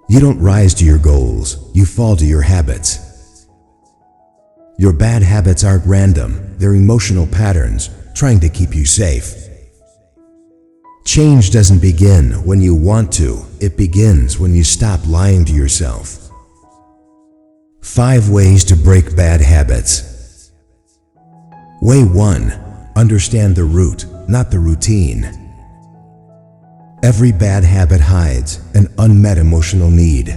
You don't rise to your goals, you fall to your habits. Your bad habits aren't random, they're emotional patterns trying to keep you safe. Change doesn't begin when you want to, it begins when you stop lying to yourself. 5 ways to break bad habits. Way 1. Understand the root, not the routine. Every bad habit hides an unmet emotional need.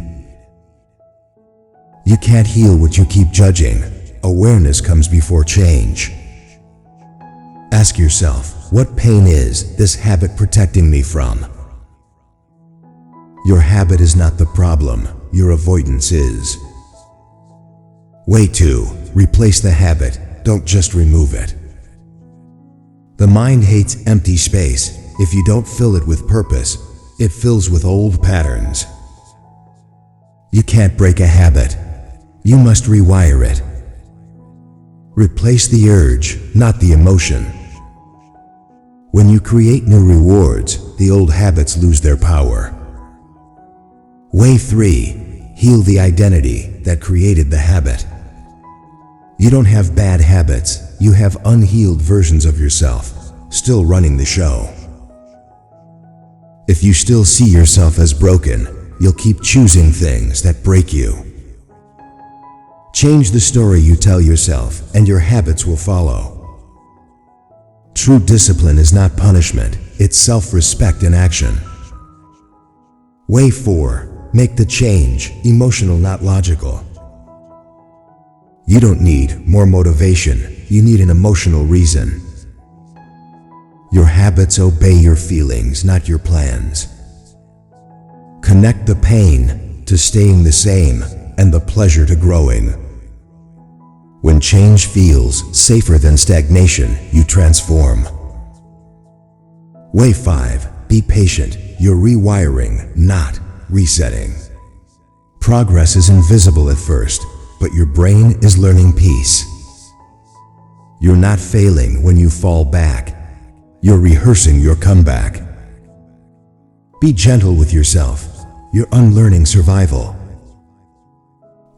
You can't heal what you keep judging. Awareness comes before change. Ask yourself, what pain is this habit protecting me from? Your habit is not the problem, your avoidance is. Way 2. Replace the habit, don't just remove it. The mind hates empty space. If you don't fill it with purpose, it fills with old patterns. You can't break a habit. You must rewire it. Replace the urge, not the emotion. When you create new rewards, the old habits lose their power. Way 3. Heal the identity that created the habit. You don't have bad habits, you have unhealed versions of yourself, still running the show. If you still see yourself as broken, you'll keep choosing things that break you. Change the story you tell yourself, and your habits will follow. True discipline is not punishment, it's self-respect in action. Way 4. Make the change, emotional not logical. You don't need more motivation, you need an emotional reason. Your habits obey your feelings, not your plans. Connect the pain to staying the same and the pleasure to growing. When change feels safer than stagnation, you transform. Way 5. Be patient. You're rewiring, not resetting. Progress is invisible at first, but your brain is learning peace. You're not failing when you fall back. You're rehearsing your comeback. Be gentle with yourself. You're unlearning survival.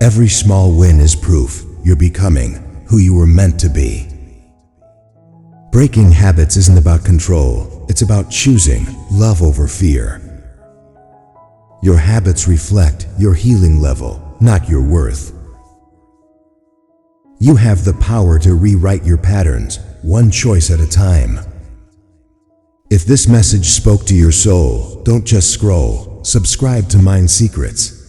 Every small win is proof you're becoming who you were meant to be. Breaking habits isn't about control, it's about choosing love over fear. Your habits reflect your healing level, not your worth. You have the power to rewrite your patterns, one choice at a time. If this message spoke to your soul, don't just scroll, subscribe to Mind Secrets.